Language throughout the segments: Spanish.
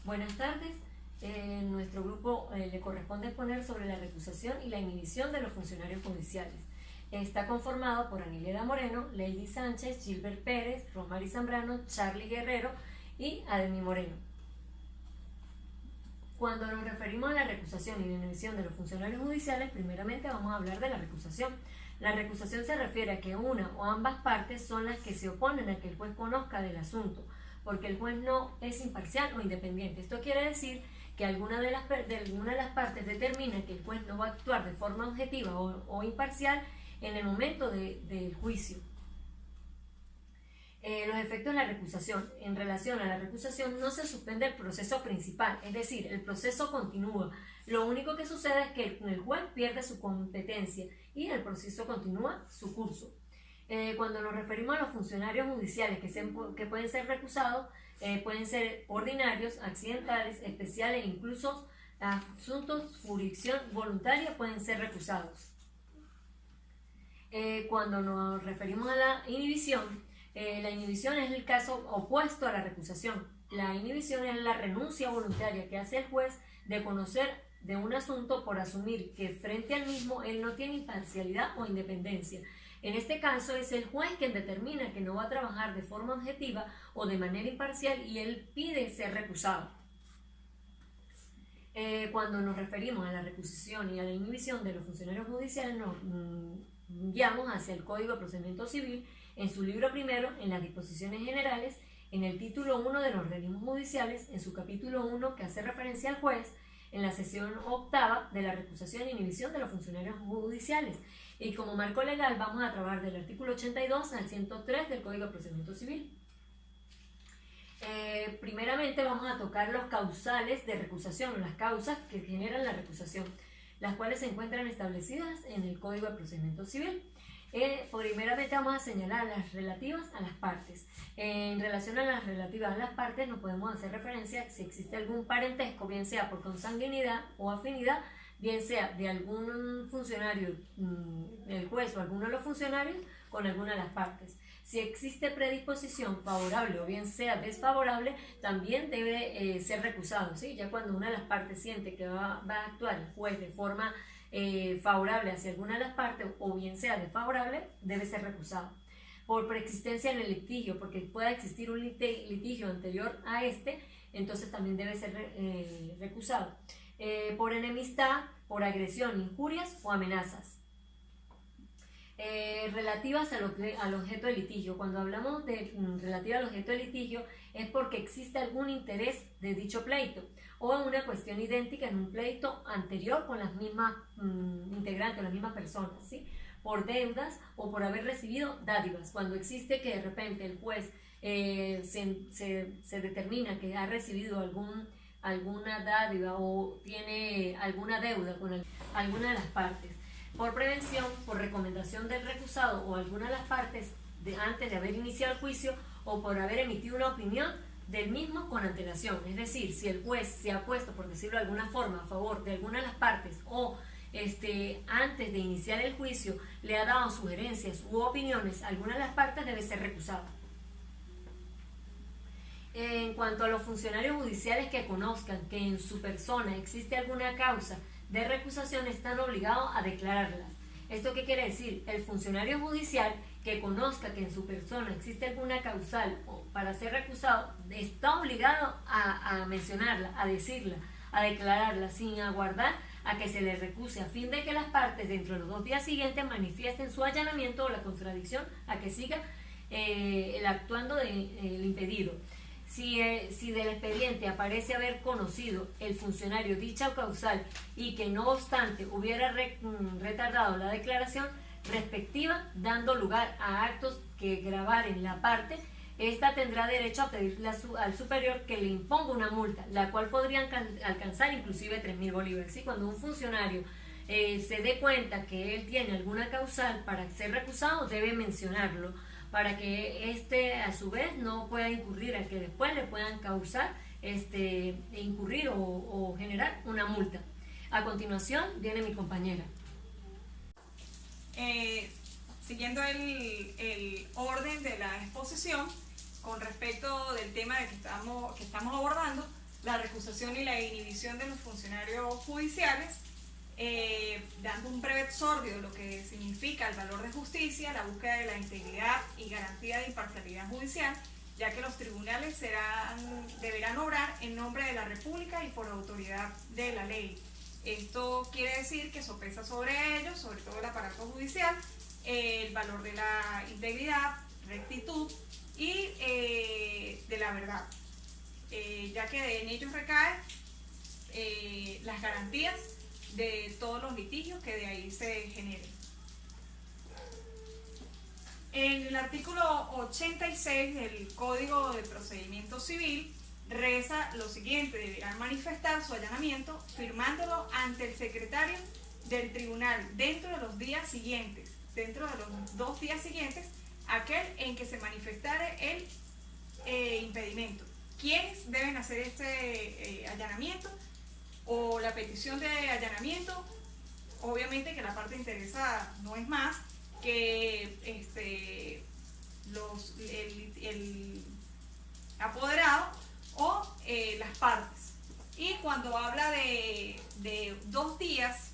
Buenas tardes. Nuestro grupo le corresponde exponer sobre la recusación y la inhibición de los funcionarios judiciales. Está conformado por Anilera Moreno, Lady Sánchez, Gilbert Pérez, Rosmary Zambrano, Charlie Guerrero y Ademi Moreno. Cuando nos referimos a la recusación y la inhibición de los funcionarios judiciales, primeramente vamos a hablar de la recusación. La recusación se refiere a que una o ambas partes son las que se oponen a que el juez conozca del asunto, porque el juez no es imparcial o independiente. Esto quiere decir que alguna de las partes determina que el juez no va a actuar de forma objetiva o imparcial en el momento del juicio. Los efectos de la recusación. En relación a la recusación no se suspende el proceso principal, es decir, el proceso continúa. Lo único que sucede es que el juez pierde su competencia y el proceso continúa su curso. Cuando nos referimos a los funcionarios judiciales que pueden ser recusados, pueden ser ordinarios, accidentales, especiales, incluso asuntos de jurisdicción voluntaria pueden ser recusados. Cuando nos referimos a la inhibición es el caso opuesto a la recusación. La inhibición es la renuncia voluntaria que hace el juez de conocer de un asunto por asumir que frente al mismo él no tiene imparcialidad o independencia. En este caso es el juez quien determina que no va a trabajar de forma objetiva o de manera imparcial y él pide ser recusado. Cuando nos referimos a la recusación y a la inhibición de los funcionarios judiciales, nos guiamos hacia el Código de Procedimiento Civil en su libro primero, en las disposiciones generales, en el título 1 de los organismos judiciales, en su capítulo 1 que hace referencia al juez, en la sección octava de la recusación e inhibición de los funcionarios judiciales. Y como marco legal vamos a trabajar del artículo 82 al 103 del Código de Procedimiento Civil. Primeramente vamos a tocar los causales de recusación, las causas que generan la recusación, las cuales se encuentran establecidas en el Código de Procedimiento Civil. Primeramente vamos a señalar las relativas a las partes. En relación a las relativas a las partes nos podemos hacer referencia si existe algún parentesco, bien sea por consanguinidad o afinidad, bien sea de algún funcionario, el juez o alguno de los funcionarios, con alguna de las partes. Si existe predisposición favorable o bien sea desfavorable, también debe ser recusado, ¿sí? Ya cuando una de las partes siente que va a actuar el juez de forma favorable hacia alguna de las partes o bien sea desfavorable, debe ser recusado. Por preexistencia en el litigio, porque pueda existir un litigio anterior a este, entonces también debe ser recusado. Por enemistad, por agresión, injurias o amenazas. Relativas al objeto del litigio. Cuando hablamos de relativa al objeto del litigio es porque existe algún interés de dicho pleito o una cuestión idéntica en un pleito anterior con las mismas integrantes, las mismas personas, ¿sí? Por deudas o por haber recibido dádivas. Cuando existe que de repente el juez se determina que ha recibido alguna dádiva o tiene alguna deuda con alguna de las partes. Por prevención, por recomendación del recusado o alguna de las partes antes de haber iniciado el juicio o por haber emitido una opinión del mismo con antelación. Es decir, si el juez se ha puesto, por decirlo de alguna forma, a favor de alguna de las partes o antes de iniciar el juicio le ha dado sugerencias u opiniones, alguna de las partes debe ser recusada. En cuanto a los funcionarios judiciales que conozcan que en su persona existe alguna causa de recusación, están obligados a declararlas. ¿Esto qué quiere decir? El funcionario judicial que conozca que en su persona existe alguna causal para ser recusado está obligado a mencionarla, a decirla, a declararla sin aguardar a que se le recuse, a fin de que las partes dentro de los 2 días siguientes manifiesten su allanamiento o la contradicción a que siga el actuando del impedido. Si del expediente aparece haber conocido el funcionario dicha causal y que no obstante hubiera retardado la declaración respectiva, dando lugar a actos que gravaren la parte, ésta tendrá derecho a pedirle al superior que le imponga una multa, la cual podría alcanzar inclusive 3.000 bolívares. ¿Sí? Cuando un funcionario se dé cuenta que él tiene alguna causal para ser recusado, debe mencionarlo, para que a su vez no pueda incurrir a que después le puedan causar incurrir o generar una multa. A continuación viene mi compañera. Siguiendo el orden de la exposición, con respecto del tema que estamos abordando, la recusación y la inhibición de los funcionarios judiciales, dando un breve exordio de lo que significa el valor de justicia, la búsqueda de la integridad y garantía de imparcialidad judicial, ya que los tribunales deberán obrar en nombre de la República y por autoridad de la ley. Esto quiere decir que sopesa sobre ellos, sobre todo el aparato judicial, el valor de la integridad, rectitud y de la verdad, ya que en ellos recaen las garantías de todos los litigios que de ahí se generen. En el artículo 86 del Código de Procedimiento Civil reza lo siguiente: deberán manifestar su allanamiento firmándolo ante el secretario del tribunal dentro de los días siguientes, dentro de los 2 días siguientes, aquel en que se manifestare el impedimento. ¿Quiénes deben hacer este allanamiento o la petición de allanamiento? Obviamente que la parte interesada no es más que el apoderado o las partes. Y cuando habla de 2 días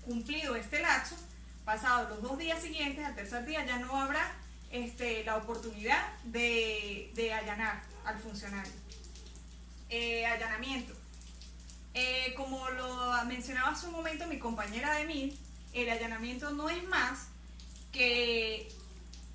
cumplido este lapso, pasados los 2 días siguientes, al tercer día ya no habrá la oportunidad de allanar al funcionario. Allanamiento. Como lo mencionaba hace un momento mi compañera de mí, el allanamiento no es más que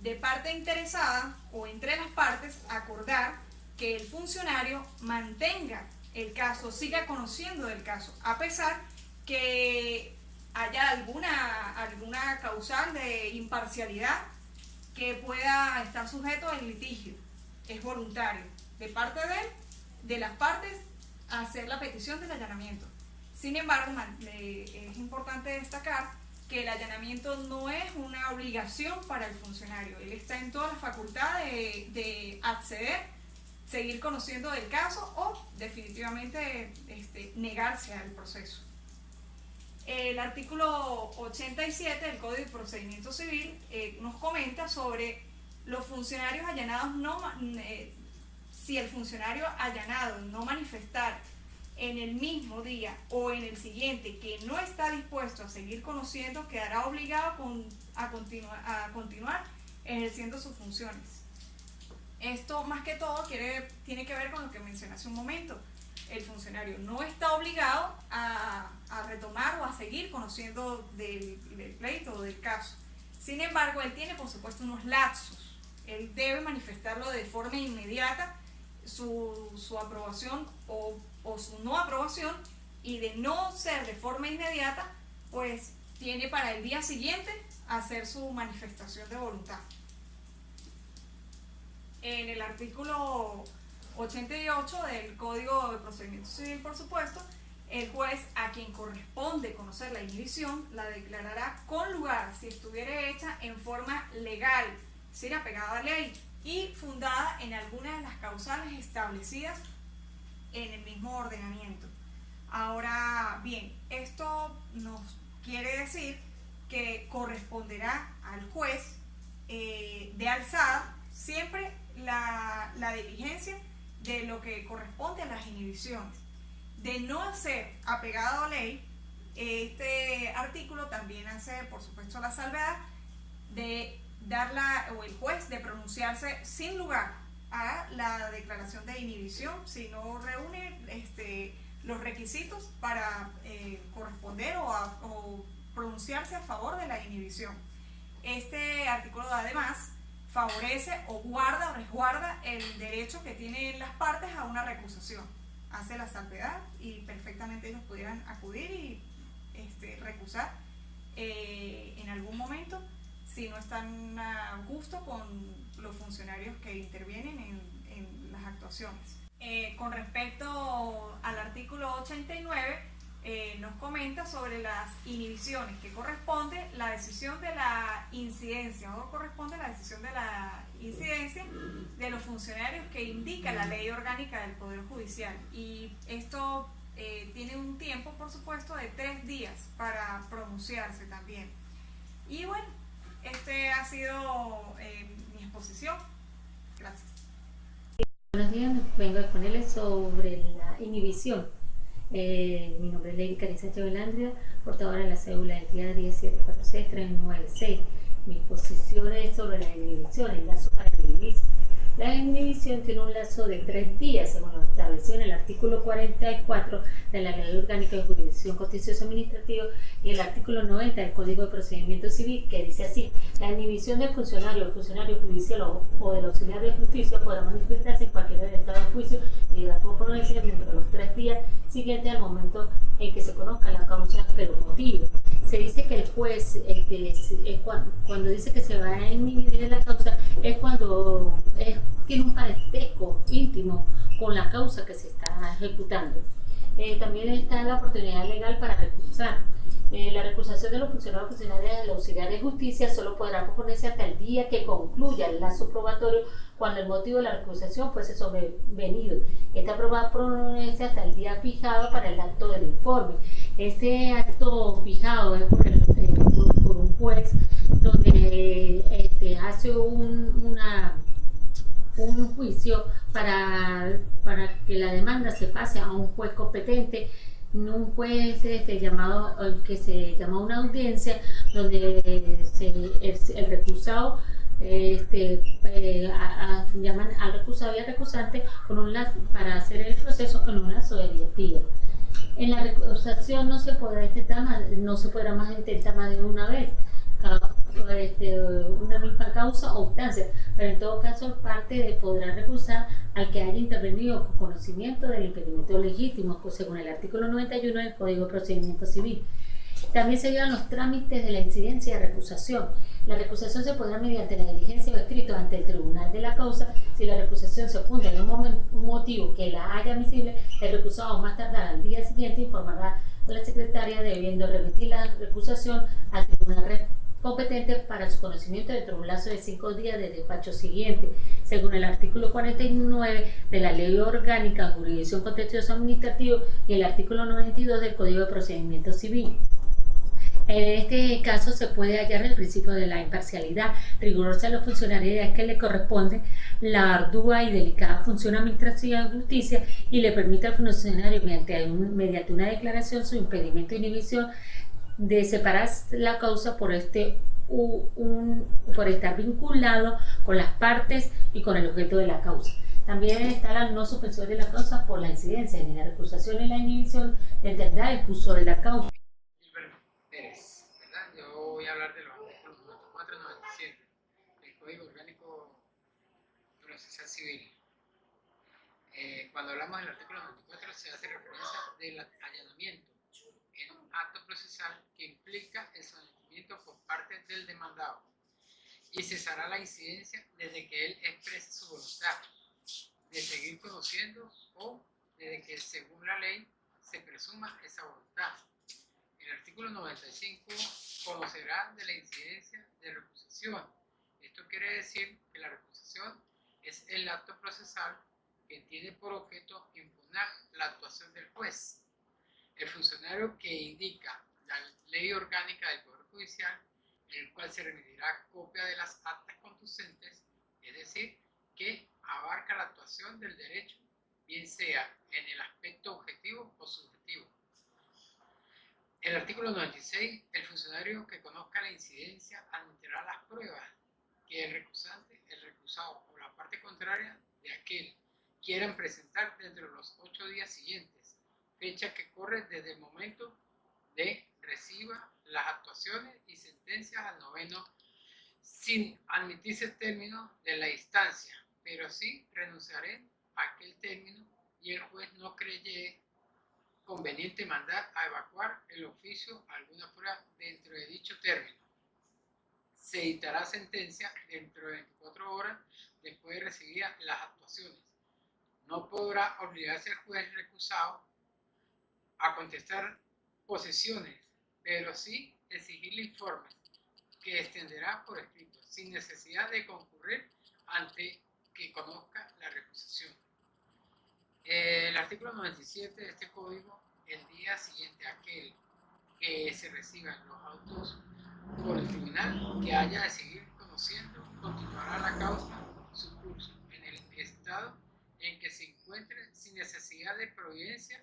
de parte interesada o entre las partes acordar que el funcionario mantenga el caso, siga conociendo del caso, a pesar que haya alguna causal de imparcialidad que pueda estar sujeto al litigio. Es voluntario de parte de las partes hacer la petición del allanamiento. Sin embargo, es importante destacar que el allanamiento no es una obligación para el funcionario. Él está en toda la facultad de acceder, seguir conociendo del caso o definitivamente negarse al proceso. El artículo 87 del Código de Procedimiento Civil nos comenta sobre los funcionarios allanados. Si el funcionario allanado no manifestar en el mismo día o en el siguiente que no está dispuesto a seguir conociendo, quedará obligado a continuar ejerciendo sus funciones. Esto más que todo tiene que ver con lo que mencioné hace un momento. El funcionario no está obligado a retomar o a seguir conociendo del pleito o del caso. Sin embargo, él tiene por supuesto unos lapsos. Él debe manifestarlo de forma inmediata, su aprobación o su no aprobación, y de no ser de forma inmediata, pues tiene para el día siguiente hacer su manifestación de voluntad. En el artículo 88 del Código de Procedimiento Civil, por supuesto, el juez a quien corresponde conocer la inhibición la declarará con lugar si estuviera hecha en forma legal, es decir, apegada a ley y fundada en alguna de las causales establecidas en el mismo ordenamiento. Ahora bien, esto nos quiere decir que corresponderá al juez de alzada siempre la diligencia de lo que corresponde a las inhibiciones. De no ser apegado a ley, este artículo también hace, por supuesto, la salvedad de el juez de pronunciarse sin lugar a la declaración de inhibición si no reúne los requisitos para corresponder o pronunciarse a favor de la inhibición. Este artículo además favorece o guarda o resguarda el derecho que tienen las partes a una recusación. Hace la salvedad y perfectamente ellos pudieran acudir y recusar en algún momento si no están a gusto con los funcionarios que intervienen en las actuaciones. Con respecto al artículo 89, nos comenta sobre las inhibiciones, que corresponde la decisión de la incidencia, o corresponde la decisión de la incidencia de los funcionarios que indica la ley orgánica del Poder Judicial. Y esto tiene un tiempo, por supuesto, de 3 días para pronunciarse también. Y bueno, ha sido mi exposición. Gracias. Buenos días, vengo a exponerles sobre la inhibición. Mi nombre es Lady Carissa Chevelandria, portadora de la cédula de identidad 1746396. Mis posiciones sobre la inhibición, el lazo para inhibirse. La inhibición tiene un lazo de 3 días, según lo establecido en el artículo 44 de la Ley Orgánica de Jurisdicción Contencioso Administrativa y el artículo 90 del Código de Procedimiento Civil, que dice así: la inhibición del funcionario judicial o del auxiliar de justicia podrá manifestarse en cualquier estado de juicio y de ponerse dentro de los 3 días siguientes al momento en que se conozca la causa que lo motive. Se dice que el juez, cuando dice que se va a inhibir la causa, es cuando tiene un parentesco íntimo con la causa que se está ejecutando. También está la oportunidad legal para recusar. La recusación de los funcionarios o funcionarias del auxiliar de justicia solo podrá posponerse hasta el día que concluya el lazo probatorio cuando el motivo de la recusación fuese sobrevenido. Esta podrá ponerse hasta el día fijado para el acto del informe. Este acto fijado es por un juez donde hace un juicio para que la demanda se pase a un juez competente, un juez que se llama una audiencia, donde el recusado llaman al recusado y al recusante para hacer el proceso en un lazo de 10 días. En la recusación no se podrá más intentar más de una vez una misma causa o instancia, pero en todo caso el parte podrá recusar al que haya intervenido con conocimiento del impedimento legítimo, según el artículo 91 del Código de Procedimiento Civil. También se llevan los trámites de la incidencia de recusación. La recusación se podrá mediante la diligencia o escrito ante el tribunal de la causa. Si la recusación se funda en un motivo que la haga admisible, el recusado más tardar al día siguiente informará a la secretaria debiendo remitir la recusación al tribunal competente para su conocimiento dentro de un lazo de 5 días de despacho siguiente, según el artículo 49 de la Ley Orgánica de Jurisdicción Contencioso Administrativo y el artículo 92 del Código de Procedimiento Civil. En este caso se puede hallar el principio de la imparcialidad rigurosa de la funcionalidad que le corresponde la ardua y delicada función administrativa de justicia y le permite al funcionario mediante una declaración su impedimento e inhibición de separar la causa por estar vinculado con las partes y con el objeto de la causa. También está la no suspensión de la causa por la incidencia ni la recusación ni la inhibición de entender el curso de la causa. ¿Verdad? Yo voy a hablar de los artículos 94 y 97 del Código Orgánico Procesal Civil. Cuando hablamos del artículo 94 se hace referencia del allanamiento en un acto procesal que implica el sometimiento por parte del demandado y cesará la incidencia desde que él exprese su voluntad de seguir conociendo o desde que según la ley se presuma esa voluntad. El artículo 95 conocerá de la incidencia de recusación. Esto quiere decir que la recusación es el acto procesal que tiene por objeto impugnar la actuación del juez. El funcionario que indica la ley orgánica del Poder Judicial, en el cual se remitirá copia de las actas conducentes, es decir, que abarca la actuación del derecho, bien sea en el aspecto objetivo o subjetivo. El artículo 96, el funcionario que conozca la incidencia admitirá las pruebas que el recusante, el recusado o la parte contraria de aquel quieran presentar dentro de los 8 días siguientes, fecha que corre desde el momento de reciba las actuaciones y sentencias al 9º, sin admitirse el término de la instancia, pero sí renunciaré a aquel término y el juez no creyere conveniente mandar a evacuar el oficio alguna prueba dentro de dicho término. Se dictará sentencia dentro de 24 horas después de recibir las actuaciones. No podrá obligarse el juez recusado a contestar posesiones, pero sí exigirle informes que extenderá por escrito, sin necesidad de concurrir ante que conozca la recusación. El artículo 97 de este código, el día siguiente a aquel que se reciban los autos por el tribunal que haya de seguir conociendo, continuará la causa su curso en el estado en que se encuentre sin necesidad de providencia,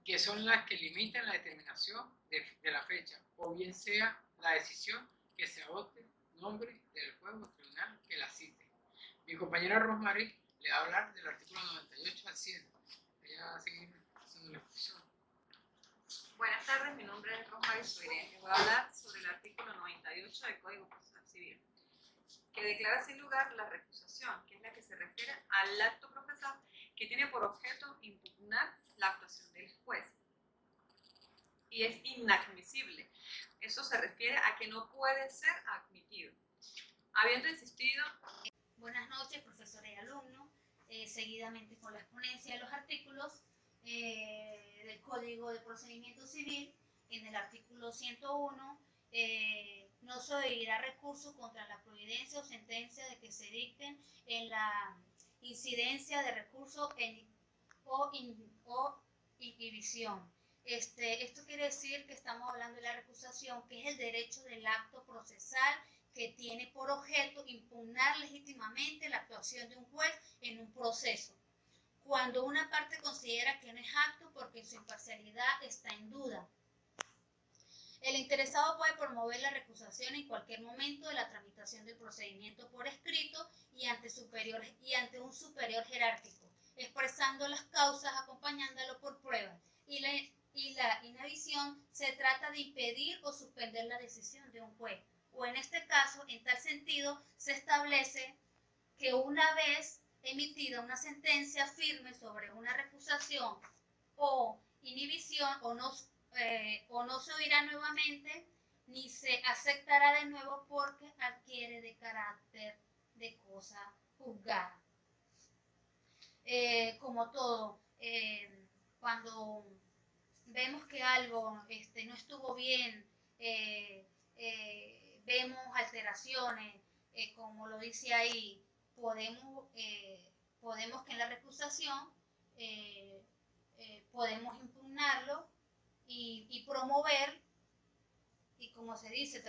que son las que limitan la determinación de la fecha, o bien sea la decisión que se adopte nombre del juez o tribunal que la cite. Mi compañera Rosemary le va a hablar del artículo 98 al 100. Ella va a seguir haciendo la exposición. Buenas tardes, mi nombre es Rosemary Soirén. Les voy a hablar sobre el artículo 98 del Código Procesal Civil, que declara sin lugar la recusación, que es la que se refiere al acto procesal que tiene por objeto impugnar la actuación del juez. Y es inadmisible. Eso se refiere a que no puede ser admitido. Habiendo insistido... Buenas noches, profesores y alumnos. Seguidamente con la exponencia de los artículos del Código de Procedimiento Civil, en el artículo 101, no se oirá recurso contra la providencia o sentencia de que se dicten en la incidencia de recurso o inhibición. Esto quiere decir que estamos hablando de la recusación, que es el derecho del acto procesal que tiene por objeto impugnar legítimamente la actuación de un juez en un proceso, cuando una parte considera que no es apto porque su imparcialidad está en duda. El interesado puede promover la recusación en cualquier momento de la tramitación del procedimiento por escrito y ante un superior jerárquico, expresando las causas, acompañándolo por pruebas. Y la inhibición se trata de impedir o suspender la decisión de un juez. O en este caso, en tal sentido, se establece que una vez emitida una sentencia firme sobre una recusación o inhibición, o no se oirá nuevamente, ni se aceptará de nuevo porque adquiere de carácter de cosa juzgada. Como todo, cuando vemos que algo no estuvo bien, vemos alteraciones, como lo dice ahí, podemos que en la recusación podemos impugnarlo y promover, y como se dice,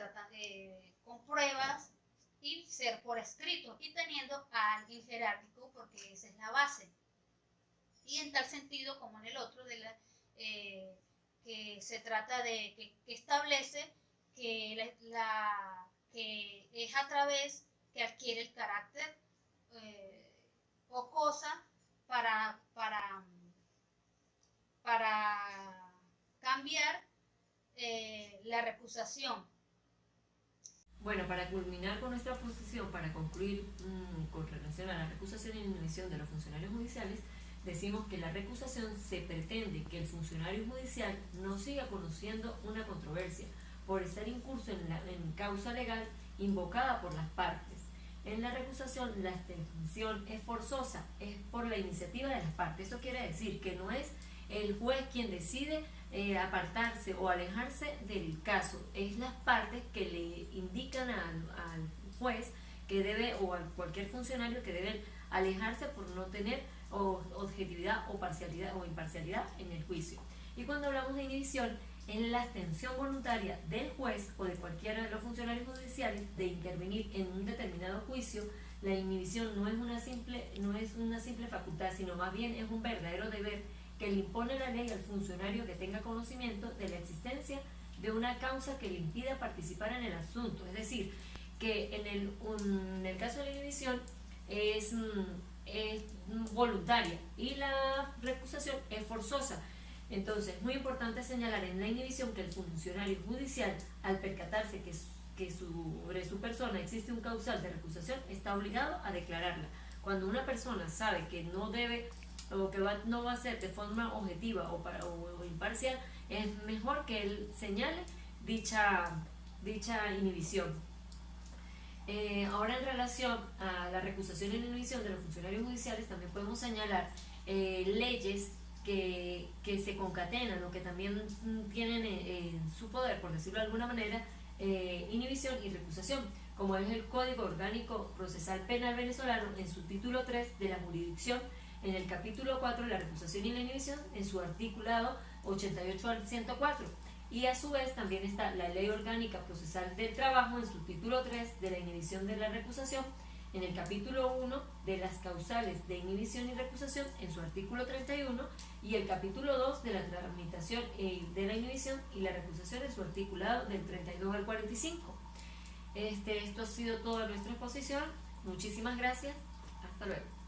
con pruebas y ser por escrito y teniendo a alguien jerárquico, porque esa es la base. Y en tal sentido, como en el otro, que se trata de que establece que es a través que adquiere el carácter o cosa para cambiar la recusación. Bueno, para culminar con nuestra posición, para concluir con relación a la recusación y inhibición de los funcionarios judiciales, decimos que la recusación se pretende que el funcionario judicial no siga conociendo una controversia por estar incurso en causa legal invocada por las partes. En la recusación la abstención es forzosa, es por la iniciativa de las partes. Eso quiere decir que no es el juez quien decide apartarse o alejarse del caso, es las partes que le indican al juez que debe, o a cualquier funcionario, que deben alejarse por no tener objetividad o parcialidad o imparcialidad en el juicio. Y cuando hablamos de inhibición, es la abstención voluntaria del juez o de cualquiera de los funcionarios judiciales de intervenir en un determinado juicio. La inhibición no es una simple facultad, sino más bien es un verdadero deber que le impone la ley al funcionario que tenga conocimiento de la existencia de una causa que le impida participar en el asunto. Es decir, que en el caso de la inhibición es voluntaria y la recusación es forzosa. Entonces, muy importante señalar en la inhibición que el funcionario judicial, al percatarse que sobre su persona existe un causal de recusación, está obligado a declararla. Cuando una persona sabe que no debe o que no va a ser de forma objetiva o imparcial, es mejor que él señale dicha inhibición. Ahora, en relación a la recusación y la inhibición de los funcionarios judiciales, también podemos señalar leyes que se concatenan o que también tienen en su poder, por decirlo de alguna manera, inhibición y recusación, como es el Código Orgánico Procesal Penal Venezolano en su título 3 de la jurisdicción, en el capítulo 4 de la recusación y la inhibición en su articulado 88 al 104, y a su vez también está la Ley Orgánica Procesal del Trabajo en su título 3 de la inhibición de la recusación en el capítulo 1 de las causales de inhibición y recusación en su artículo 31 y el capítulo 2 de la tramitación de la inhibición y la recusación en su articulado del 32 al 45. Esto ha sido toda nuestra exposición. Muchísimas gracias. Hasta luego.